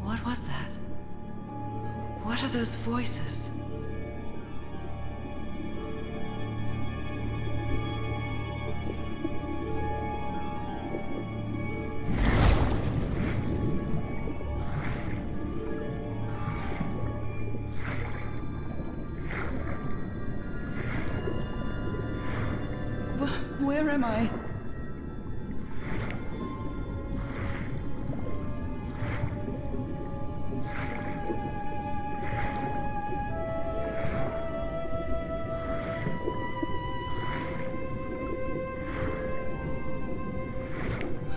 What was that? What are those voices? Where am I?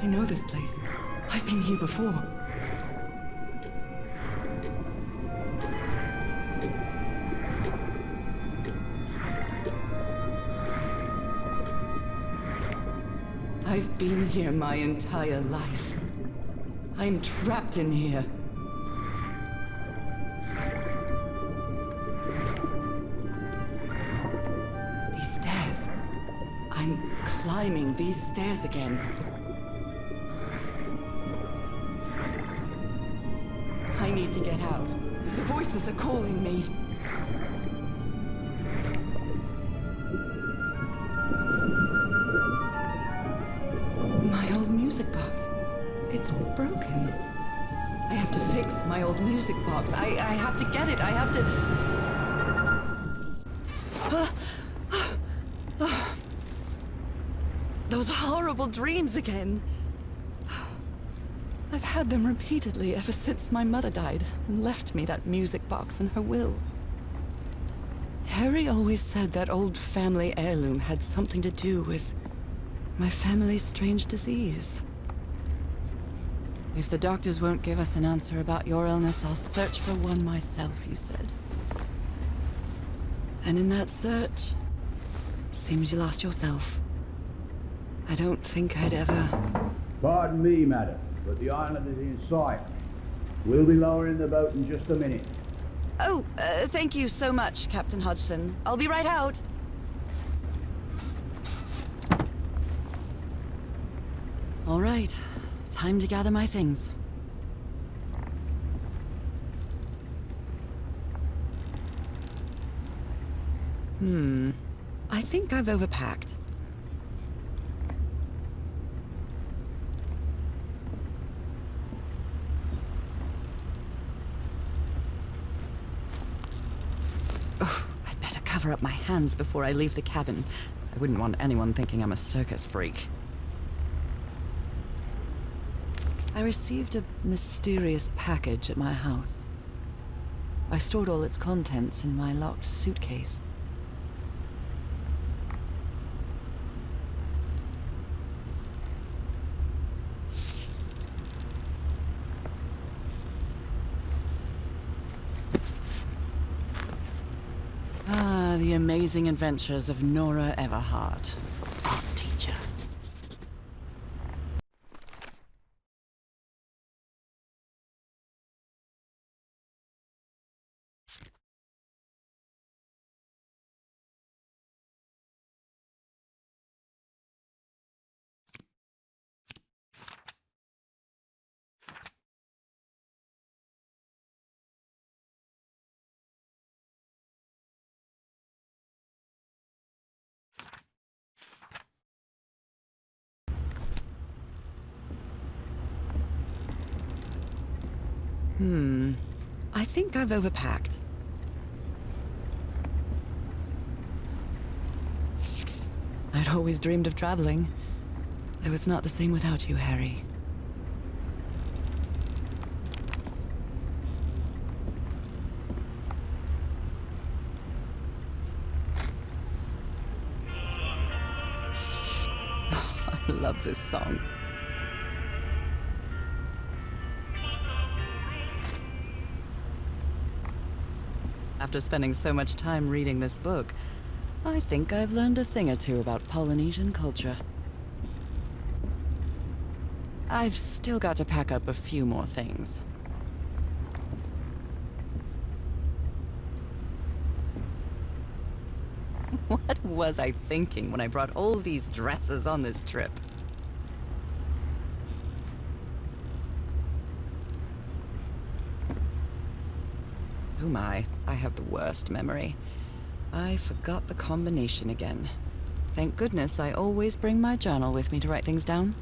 I know this place. I've been here before. I've been here my entire life. I'm trapped in here. These stairs. I'm climbing these stairs again. I need to get out. The voices are calling me. My old music box. It's broken. I have to fix my old music box. I have to get it. I have to... Those horrible dreams again. I've had them repeatedly ever since my mother died and left me that music box in her will. Harry always said that old family heirloom had something to do with my family's strange disease. If the doctors won't give us an answer about your illness, I'll search for one myself, you said. And in that search, it seems you lost yourself. I don't think I'd ever... Pardon me, madam, but the island is in sight. We'll be lowering the boat in just a minute. Oh, thank you so much, Captain Hodgson. I'll be right out. All right, time to gather my things. I think I've overpacked. Oh, I'd better cover up my hands before I leave the cabin. I wouldn't want anyone thinking I'm a circus freak. I received a mysterious package at my house. I stored all its contents in my locked suitcase. Ah, the amazing adventures of Nora Everhart, art teacher. I think I've overpacked. I'd always dreamed of traveling. It was not the same without you, Harry. I love this song. After spending so much time reading this book, I think I've learned a thing or two about Polynesian culture. I've still got to pack up a few more things. What was I thinking when I brought all these dresses on this trip? Oh my, I have the worst memory. I forgot the combination again. Thank goodness I always bring my journal with me to write things down.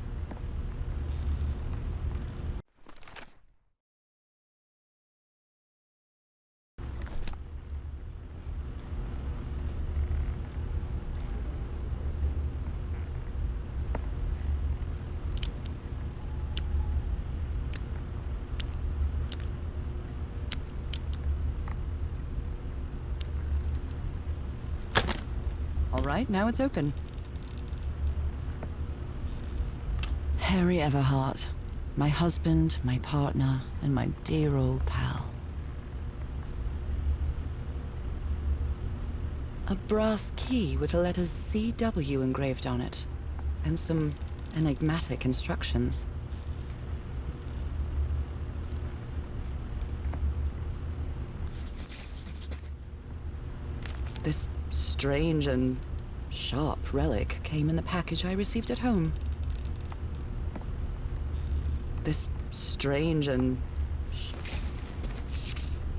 All right, now it's open. Harry Everhart, my husband, my partner, and my dear old pal. A brass key with the letters CW engraved on it, and some enigmatic instructions. This strange and sharp relic came in the package I received at home. This strange and...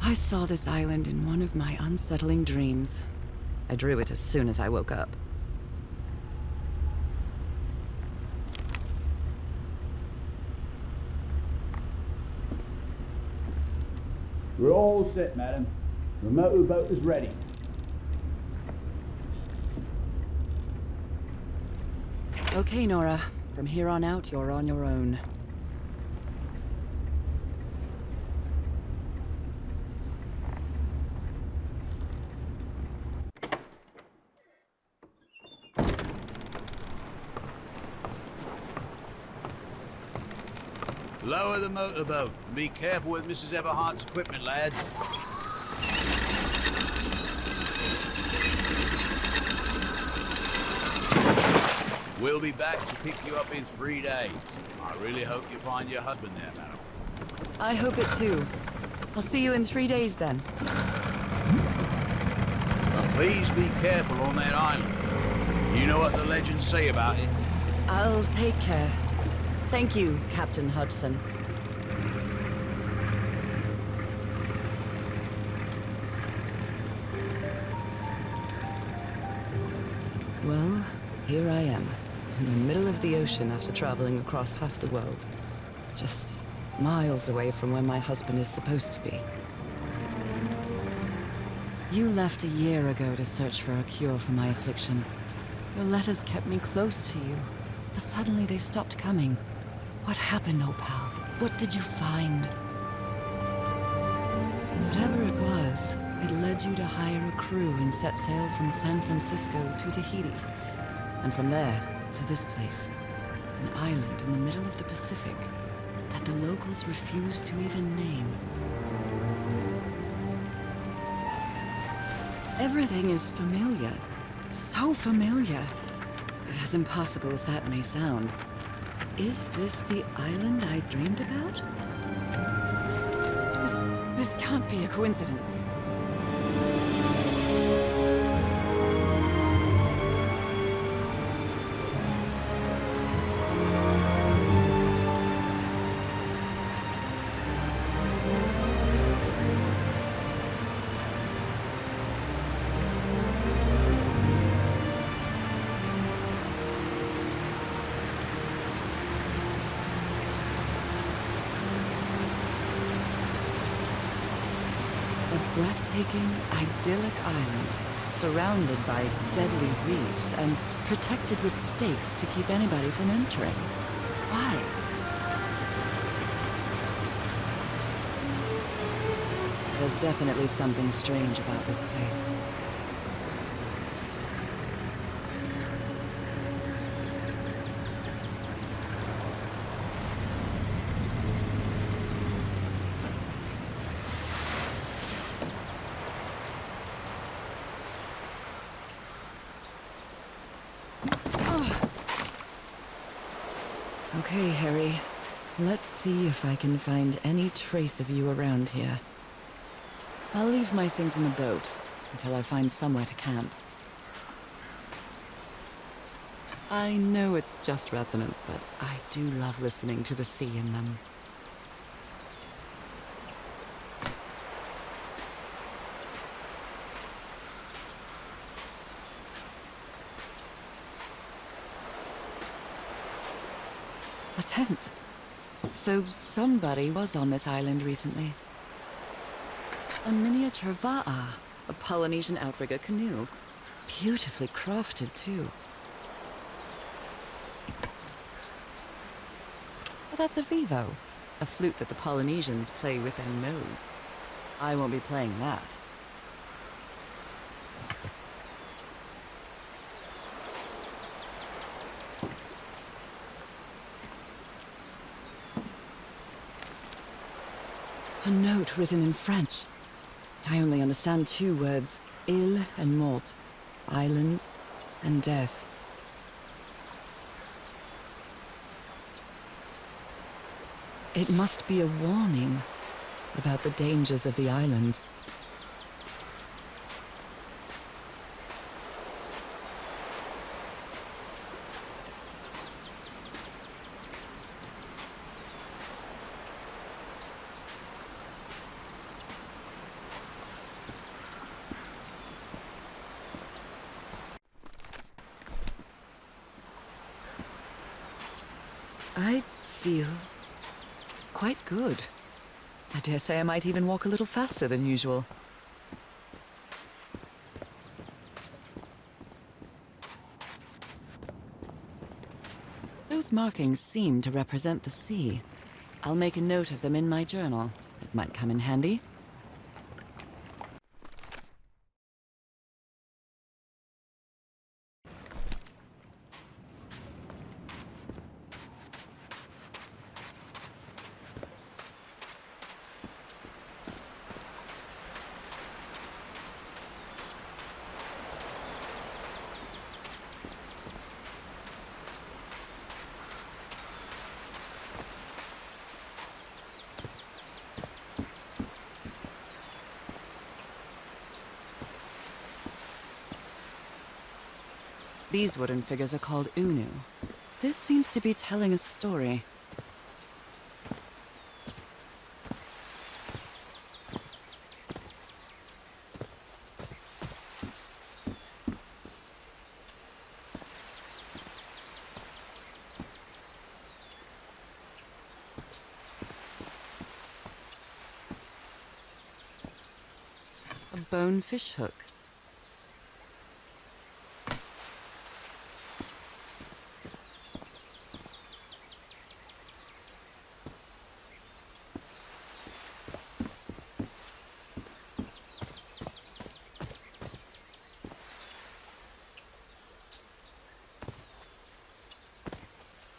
I saw this island in one of my unsettling dreams. I drew it as soon as I woke up. We're all set, madam. The motorboat is ready. Okay, Nora. From here on out, you're on your own. Lower the motorboat and be careful with Mrs. Everhart's equipment, lads. We'll be back to pick you up in 3 days. I really hope you find your husband there, madam. I hope it too. I'll see you in 3 days then. But please be careful on that island. You know what the legends say about it. I'll take care. Thank you, Captain Hudson. Well, here I am, in the middle of the ocean after traveling across half the world. Just miles away from where my husband is supposed to be. You left a year ago to search for a cure for my affliction. Your letters kept me close to you, but suddenly they stopped coming. What happened, old pal? What did you find? Whatever it was, it led you to hire a crew and set sail from San Francisco to Tahiti. And from there, to this place. An island in the middle of the Pacific that the locals refuse to even name. Everything is familiar. So familiar. As impossible as that may sound. Is this the island I dreamed about? This can't be a coincidence. A breathtaking, idyllic island, surrounded by deadly reefs and protected with stakes to keep anybody from entering. Why? There's definitely something strange about this place. Okay, Harry. Let's see if I can find any trace of you around here. I'll leave my things in the boat until I find somewhere to camp. I know it's just resonance, but I do love listening to the sea in them. A tent. So somebody was on this island recently. A miniature va'a, a Polynesian outrigger canoe. Beautifully crafted, too. Well, that's a vivo, a flute that the Polynesians play with their nose. I won't be playing that. A note written in French. I only understand 2 words, île and mort, island and death. It must be a warning about the dangers of the island. I feel quite good. I dare say I might even walk a little faster than usual. Those markings seem to represent the sea. I'll make a note of them in my journal. It might come in handy. These wooden figures are called unu. This seems to be telling a story. A bone fish hook.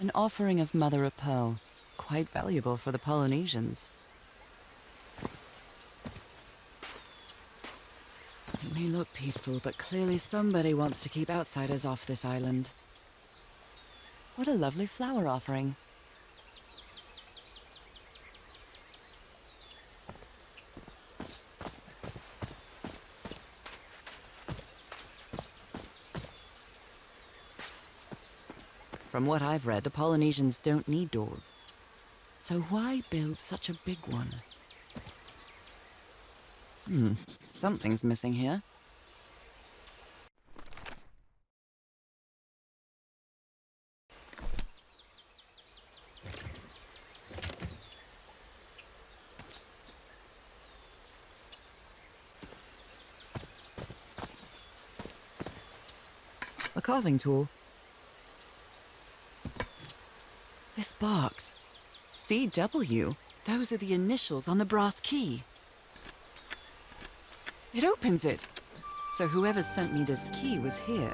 An offering of mother of pearl, quite valuable for the Polynesians. It may look peaceful, but clearly somebody wants to keep outsiders off this island. What a lovely flower offering. From what I've read, the Polynesians don't need doors. So why build such a big one? Something's missing here. A carving tool. This box. CW. Those are the initials on the brass key. It opens it. So whoever sent me this key was here.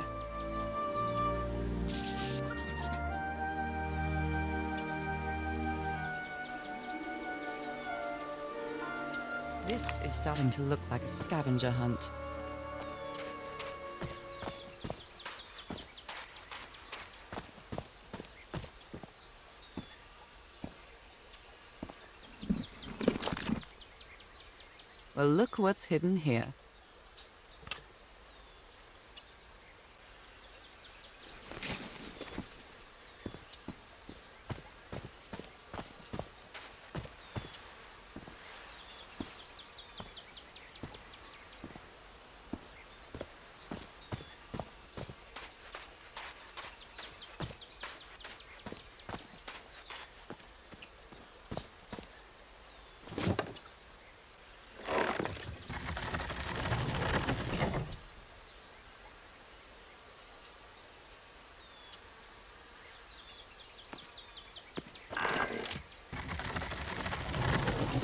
This is starting to look like a scavenger hunt. Well, look what's hidden here.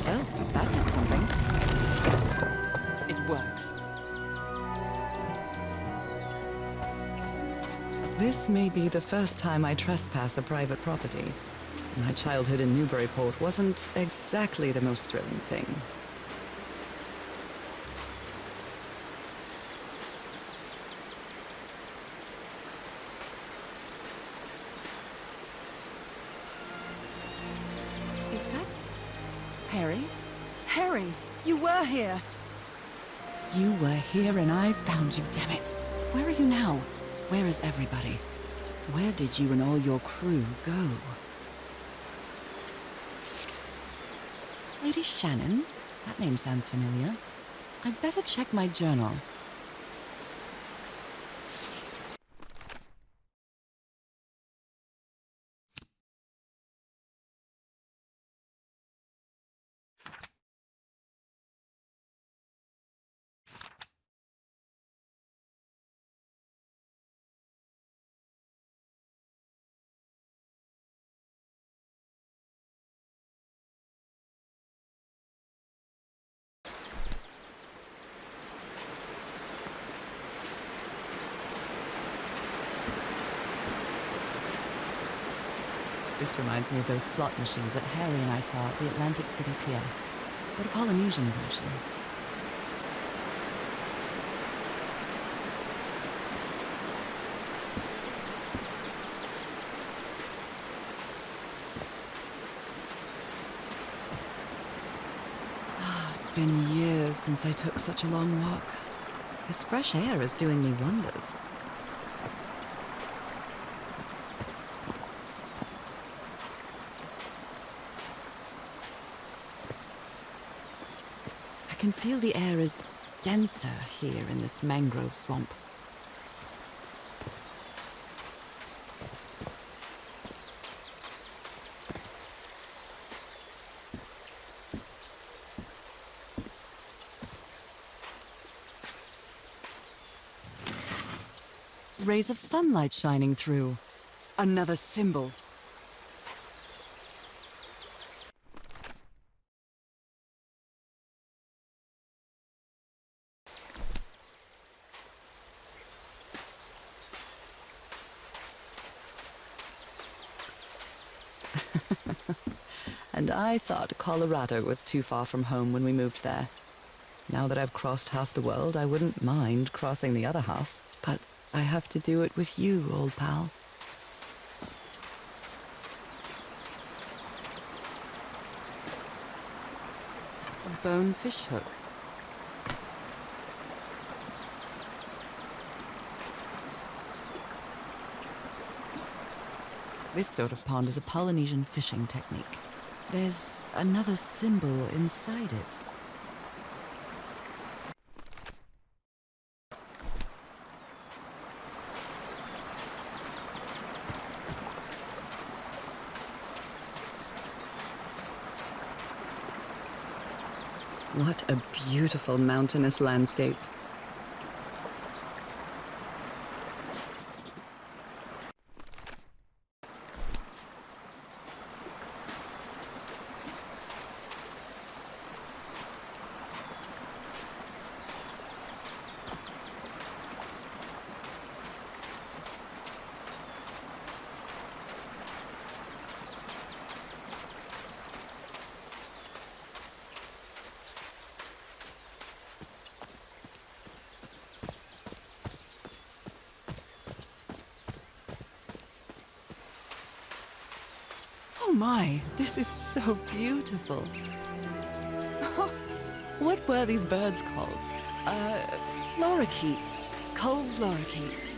Well, that did something. It works. This may be the first time I trespass a private property. My childhood in Newburyport wasn't exactly the most thrilling thing. Is that Harry? Harry, you were here! You were here and I found you, damn it. Where are you now? Where is everybody? Where did you and all your crew go? Lady Shannon? That name sounds familiar. I'd better check my journal. This reminds me of those slot machines that Harry and I saw at the Atlantic City Pier, but a Polynesian version. It's been years since I took such a long walk. This fresh air is doing me wonders. I can feel the air is denser here in this mangrove swamp. Rays of sunlight shining through. Another symbol. And I thought Colorado was too far from home when we moved there. Now that I've crossed half the world, I wouldn't mind crossing the other half. But I have to do it with you, old pal. A bone fish hook. This sort of pond is a Polynesian fishing technique. There's another symbol inside it. What a beautiful mountainous landscape. Oh my, this is so beautiful. What were these birds called? Lorikeets. Cole's lorikeets.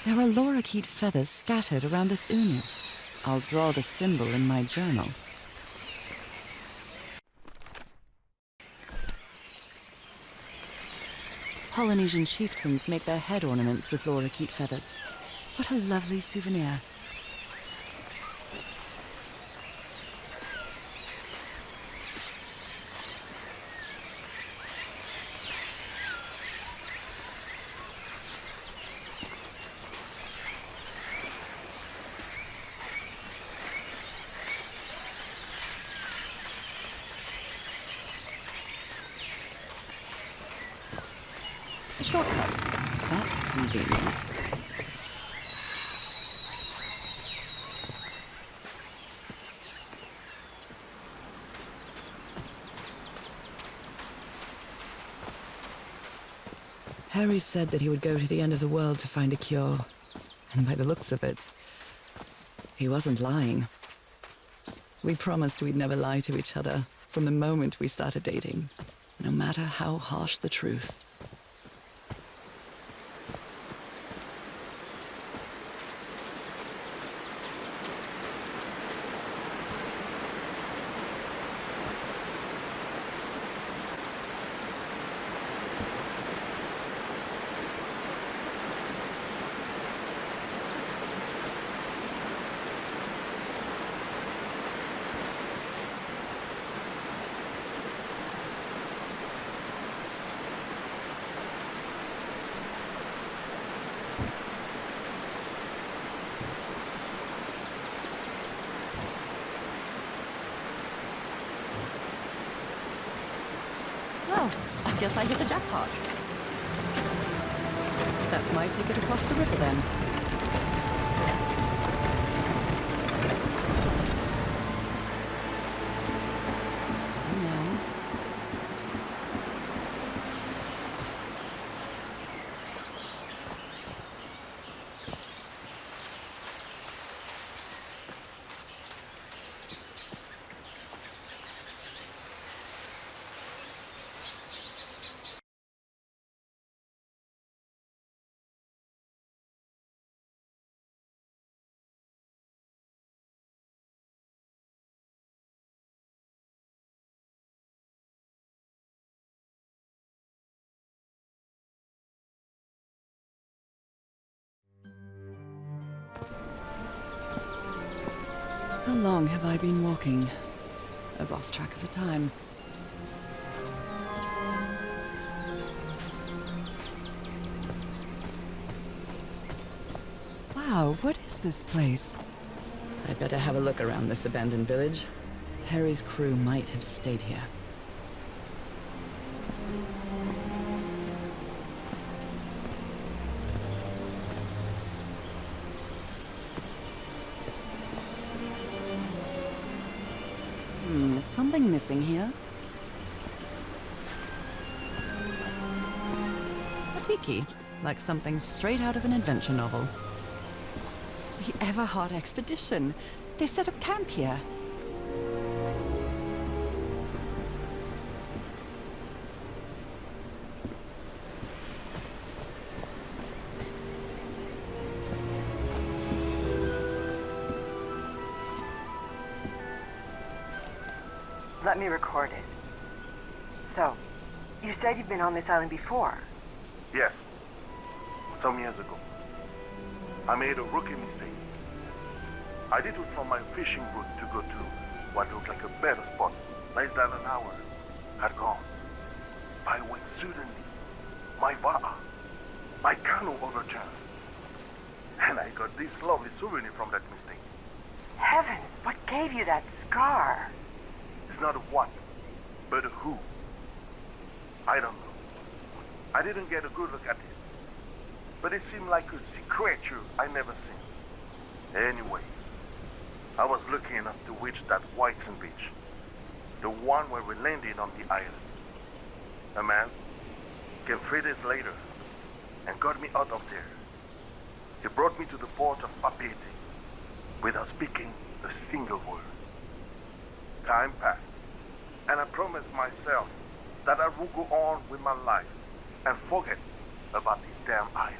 There are lorikeet feathers scattered around this unu. I'll draw the symbol in my journal. Polynesian chieftains make their head ornaments with lorikeet feathers. What a lovely souvenir. A shortcut. That's convenient. Harry said that he would go to the end of the world to find a cure. And by the looks of it, he wasn't lying. We promised we'd never lie to each other from the moment we started dating, no matter how harsh the truth. Well, I guess I hit the jackpot. That's my ticket across the river then. Steady now. How long have I been walking? I've lost track of the time. Wow, what is this place? I'd better have a look around this abandoned village. Harry's crew might have stayed here. Something missing here. A tiki, like something straight out of an adventure novel. The Everhard expedition. They set up camp here. Let me record it. So, you said you've been on this island before. Yes. Some years ago. I made a rookie mistake. I did it from my fishing route to go to what looked like a better spot. Less than an hour had gone. By when suddenly, my va'a, my canoe overturned. And I got this lovely souvenir from that mistake. Heavens, what gave you that scar? It's not a what, but a who. I don't know. I didn't get a good look at it. But it seemed like a sea creature I never seen. Anyway, I was lucky enough to reach that white sand beach. The one where we landed on the island. A man, came 3 days later and got me out of there. He brought me to the port of Papeete without speaking a single word. Time passed, and I promised myself that I would go on with my life and forget about this damn island.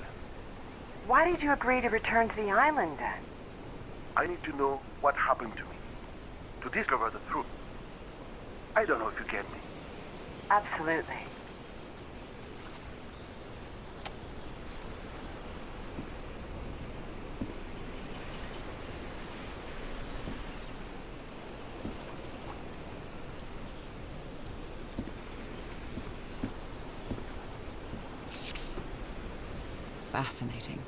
Why did you agree to return to the island then? I need to know what happened to me, to discover the truth. I don't know if you get me. Absolutely. Fascinating.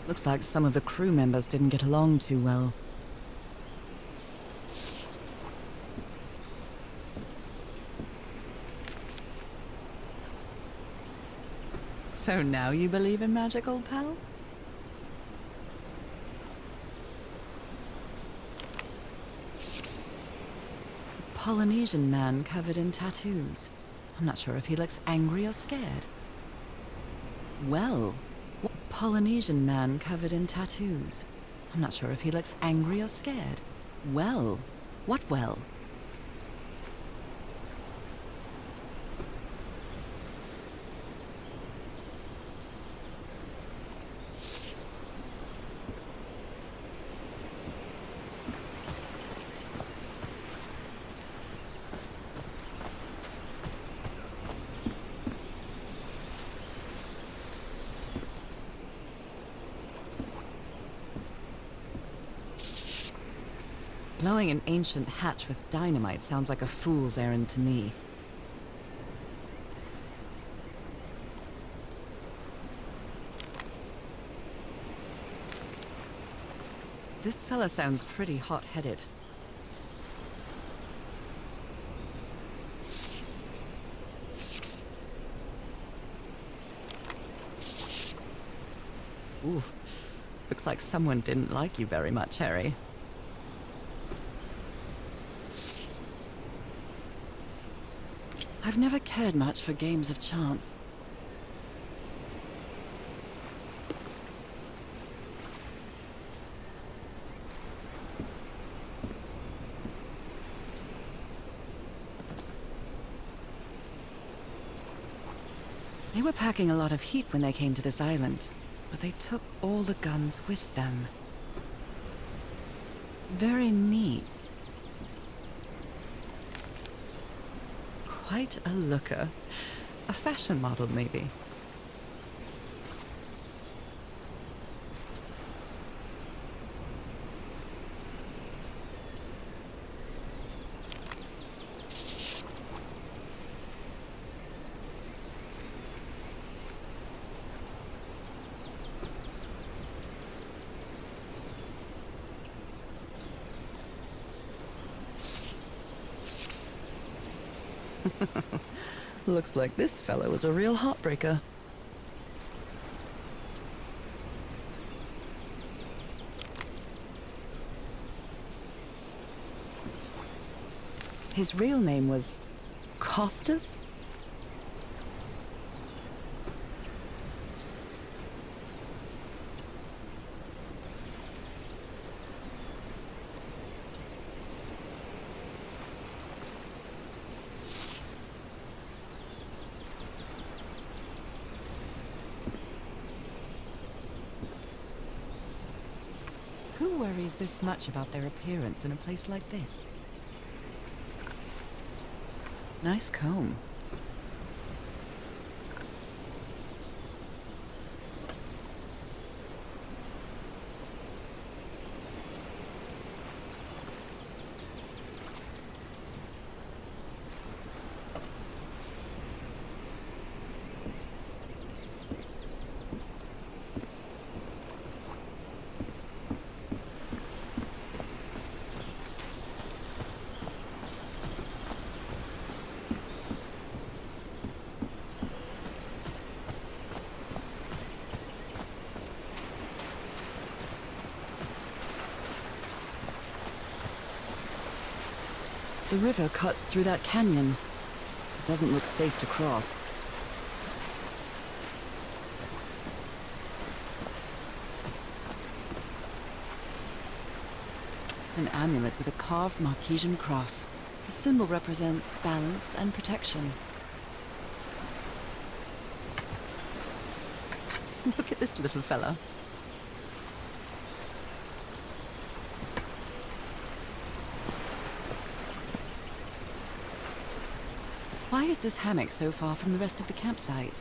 Looks like some of the crew members didn't get along too well. So now you believe in magic, old pal? Polynesian man covered in tattoos. I'm not sure if he looks angry or scared. Well, Polynesian man covered in tattoos. I'm not sure if he looks angry or scared. Well, what well? Blowing an ancient hatch with dynamite sounds like a fool's errand to me. This fella sounds pretty hot-headed. Ooh, looks like someone didn't like you very much, Harry. I've never cared much for games of chance. They were packing a lot of heat when they came to this island, but they took all the guns with them. Very neat. Quite a looker. A fashion model, maybe. Looks like this fellow is a real heartbreaker. His real name was Costas? Who worries this much about their appearance in a place like this? Nice comb. The river cuts through that canyon. It doesn't look safe to cross. An amulet with a carved Marquesian cross. The symbol represents balance and protection. Look at this little fella. Why is this hammock so far from the rest of the campsite?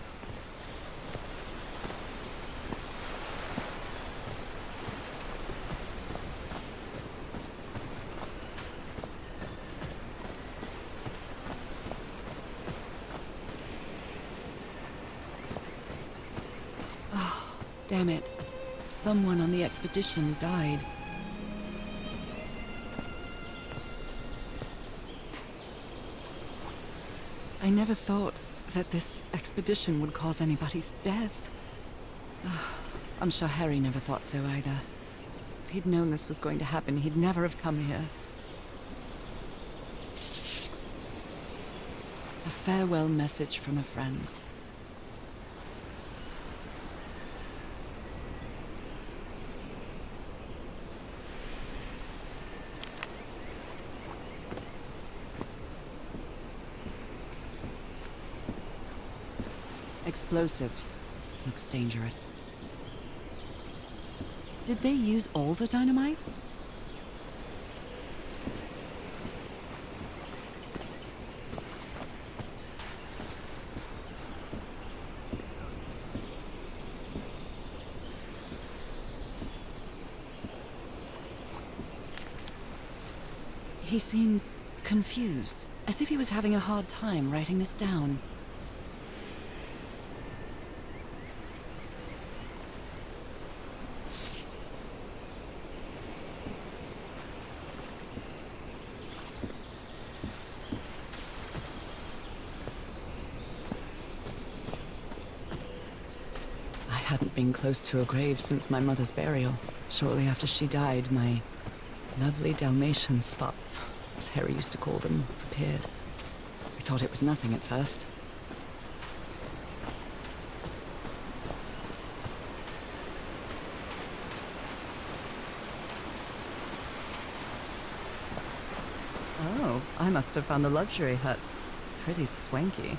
Oh, damn it. Someone on the expedition died. I never thought that this expedition would cause anybody's death. I'm sure Harry never thought so either. If he'd known this was going to happen, he'd never have come here. A farewell message from a friend. Explosives. Looks dangerous. Did they use all the dynamite? He seems confused, as if he was having a hard time writing this down. I hadn't been close to a grave since my mother's burial. Shortly after she died, my lovely Dalmatian spots, as Harry used to call them, appeared. We thought it was nothing at first. Oh, I must have found the luxury huts. Pretty swanky.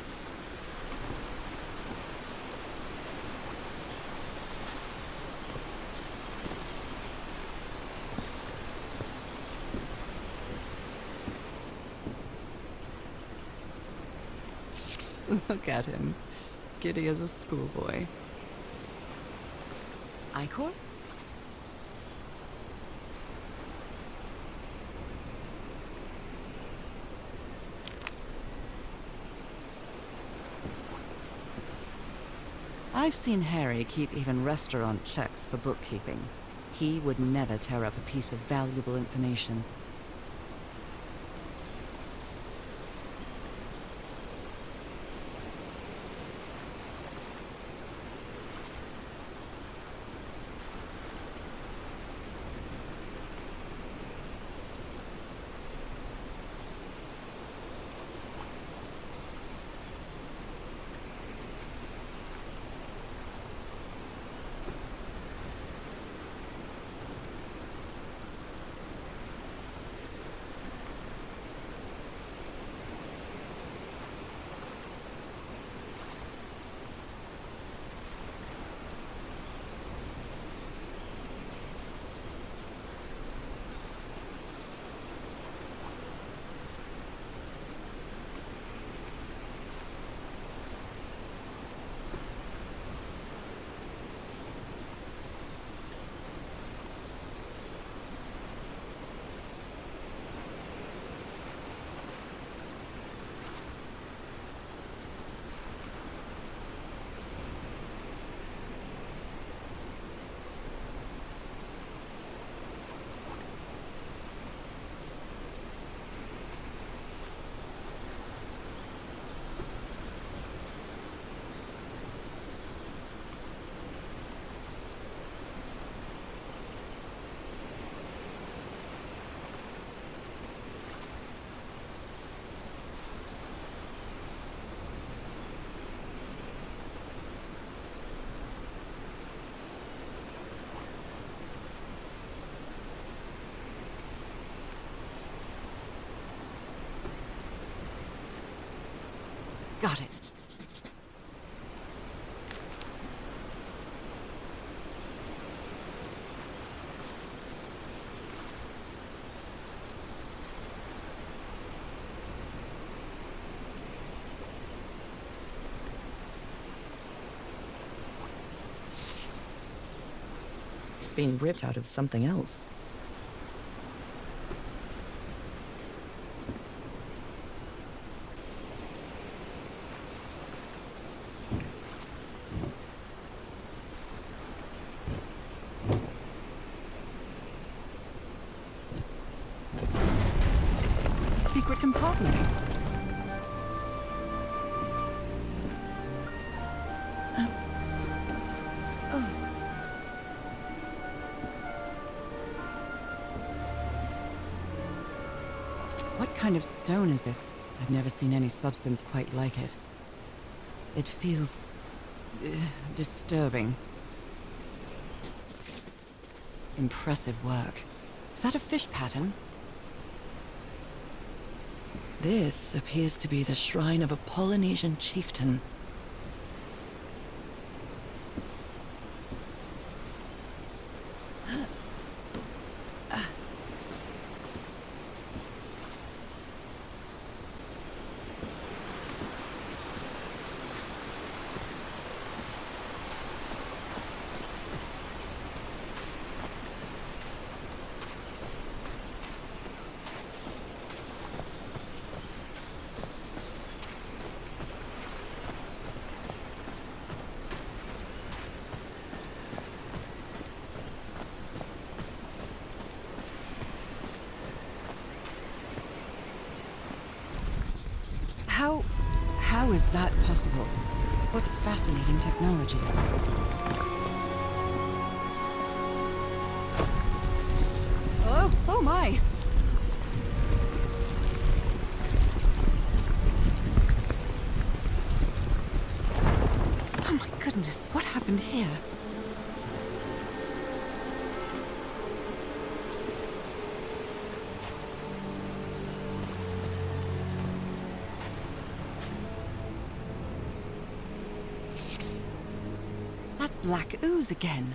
Look at him. Giddy as a schoolboy. Icor? I've seen Harry keep even restaurant checks for bookkeeping. He would never tear up a piece of valuable information. Got it. It's been ripped out of something else. A secret compartment. What kind of stone is this? I've never seen any substance quite like it. It feels disturbing. Impressive work. Is that a fish pattern? This appears to be the shrine of a Polynesian chieftain. How is that possible? What fascinating technology. Oh my! Oh my goodness, what happened here? Black ooze again.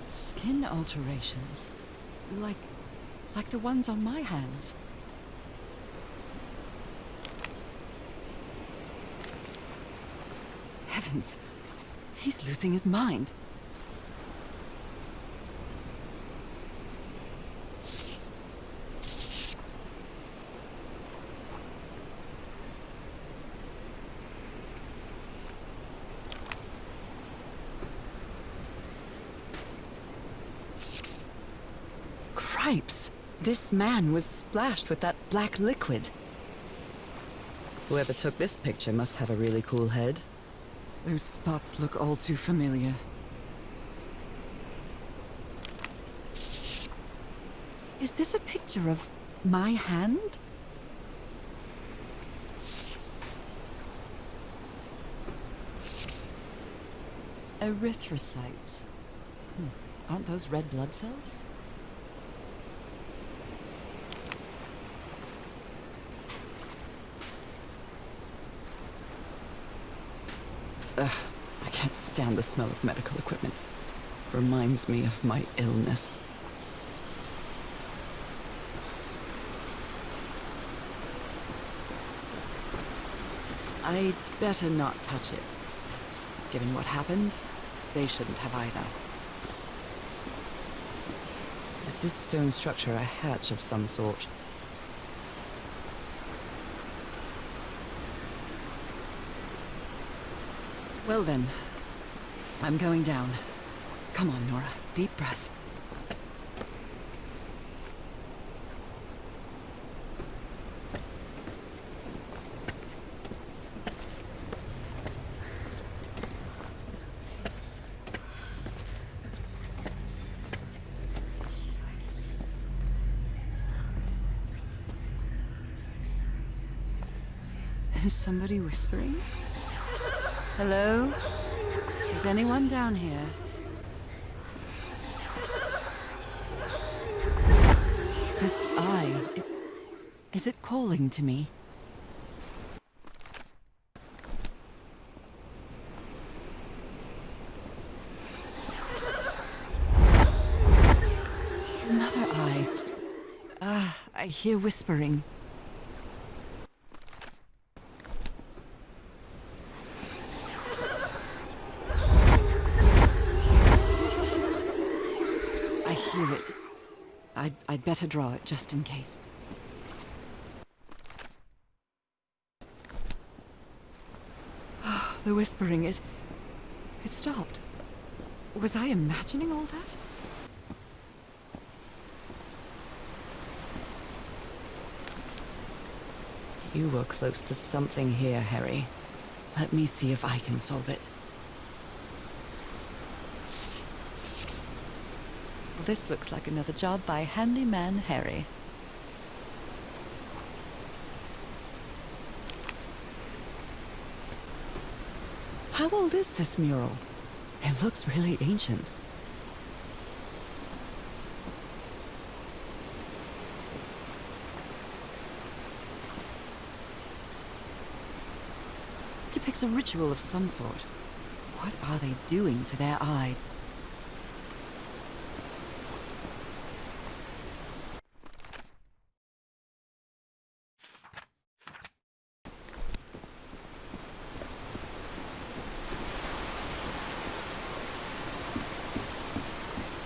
Skin alterations. Like the ones on my hands. Heavens, he's losing his mind. Cripes! This man was splashed with that black liquid. Whoever took this picture must have a really cool head. Those spots look all too familiar. Is this a picture of my hand? Erythrocytes. Aren't those red blood cells? Ugh, I can't stand the smell of medical equipment. Reminds me of my illness. I'd better not touch it. Given what happened, they shouldn't have either. Is this stone structure a hatch of some sort? Well then, I'm going down. Come on, Nora. Deep breath. Is somebody whispering? Hello? Is anyone down here? This eye, is it calling to me? Another eye. Ah, I hear whispering. I hear it. I'd better draw it just in case. The whispering, it stopped. Was I imagining all that? You were close to something here, Harry. Let me see if I can solve it. Well, this looks like another job by Handyman Harry. How old is this mural? It looks really ancient. It depicts a ritual of some sort. What are they doing to their eyes?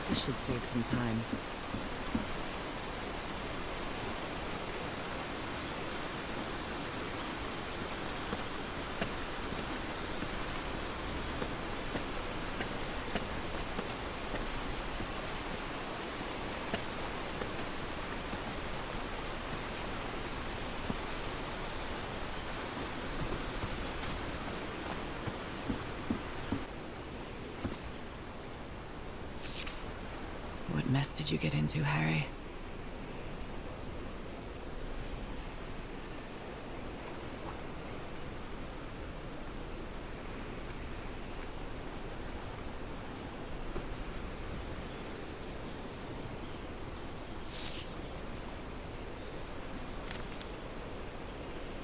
This should save some time. What mess did you get into, Harry?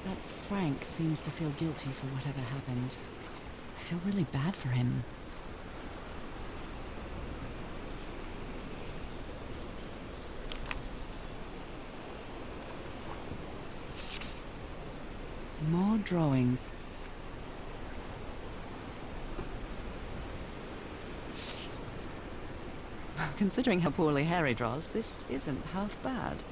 That Frank seems to feel guilty for whatever happened. I feel really bad for him. More drawings. Considering how poorly Harry draws, this isn't half bad.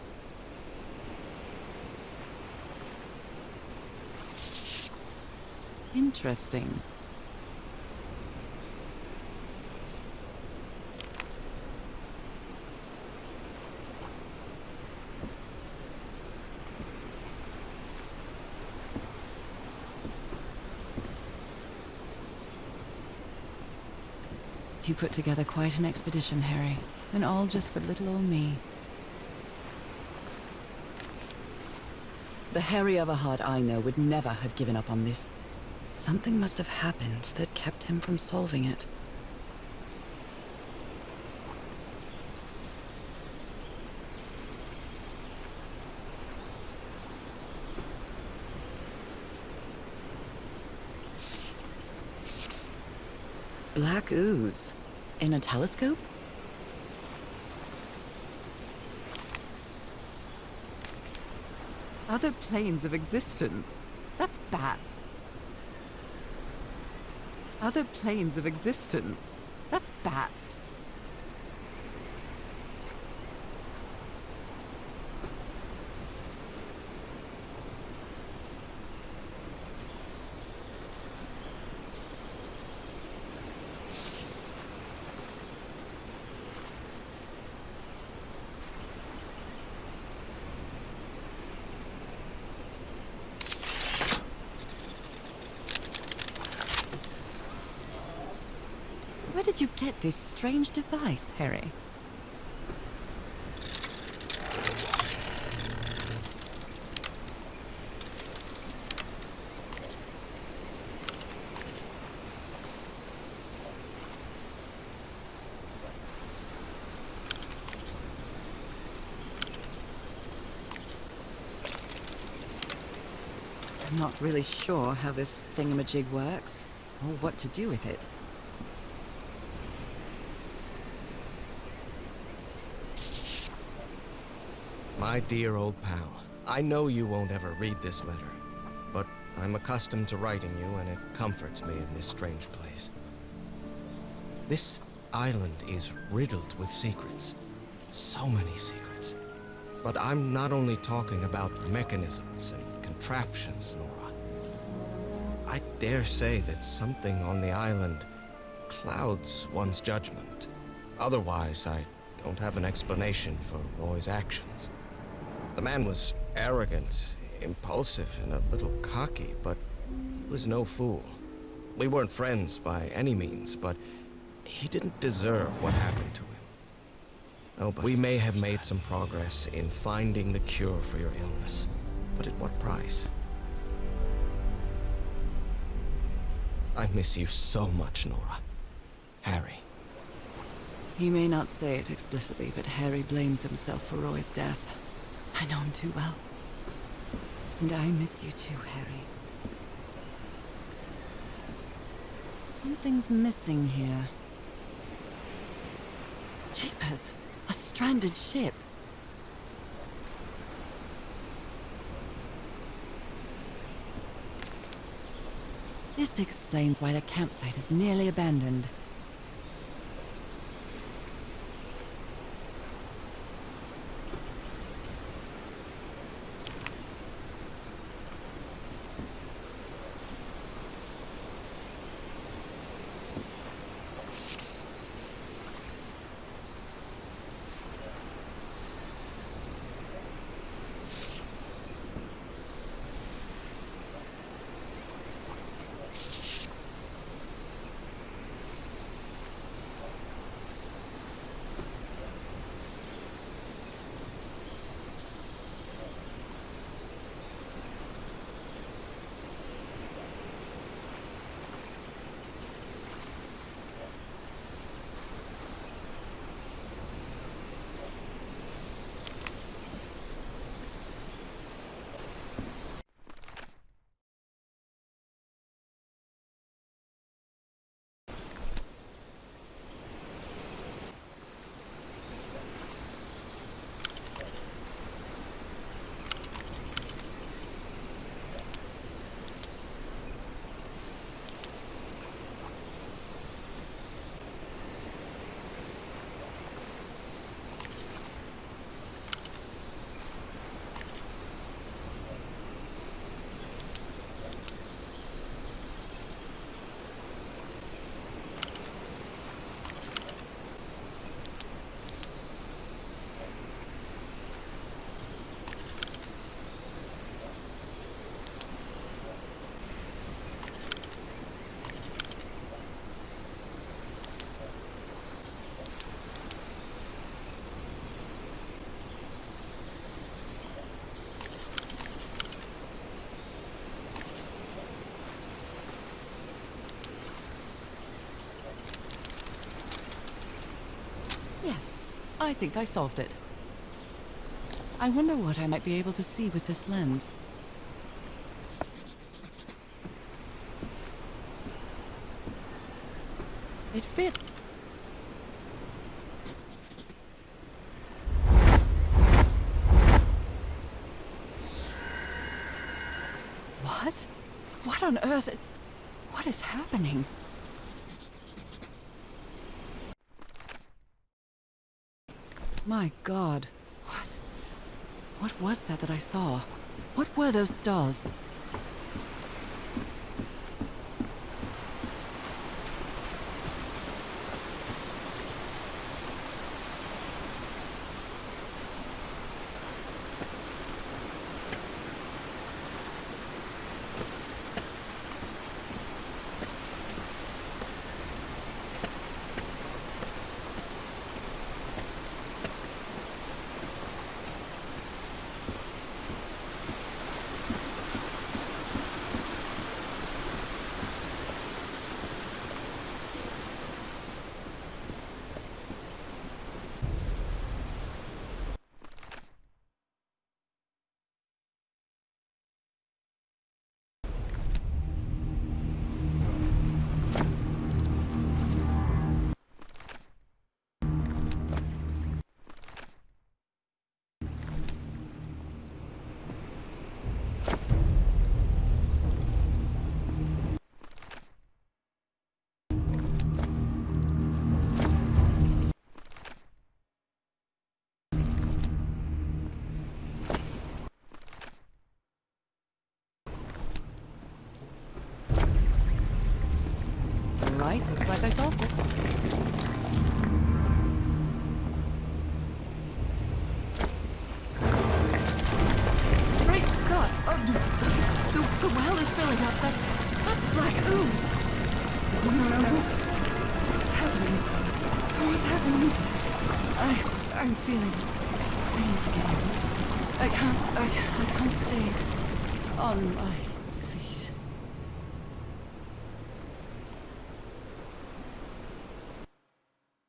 Interesting. You put together quite an expedition, Harry, and all just for little old me. The Harry Everhard I know would never have given up on this. Something must have happened that kept him from solving it. Black ooze. In a telescope? Other planes of existence. That's bats. Other planes of existence. That's bats. Where did you get this strange device, Harry? I'm not really sure how this thingamajig works, or what to do with it. My dear old pal, I know you won't ever read this letter, but I'm accustomed to writing you, and it comforts me in this strange place. This island is riddled with secrets. So many secrets. But I'm not only talking about mechanisms and contraptions, Nora. I dare say that something on the island clouds one's judgment. Otherwise, I don't have an explanation for Roy's actions. The man was arrogant, impulsive, and a little cocky, but he was no fool. We weren't friends by any means, but he didn't deserve what happened to him. Nobody we may have made some progress in finding the cure for your illness, but at what price? I miss you so much, Nora. Harry. He may not say it explicitly, but Harry blames himself for Roy's death. I know him too well. And I miss you too, Harry. Something's missing here. Jeepers! A stranded ship! This explains why the campsite is nearly abandoned. Yes, I think I solved it. I wonder what I might be able to see with this lens. It fits. What? What on earth? What is happening? My God, what was that I saw? What were those stars? right, looks like I solved it. Great Scott! Oh, the well is filling up. That's black ooze. No. What's happening? What's happening? I'm feeling faint again. I can't stay on my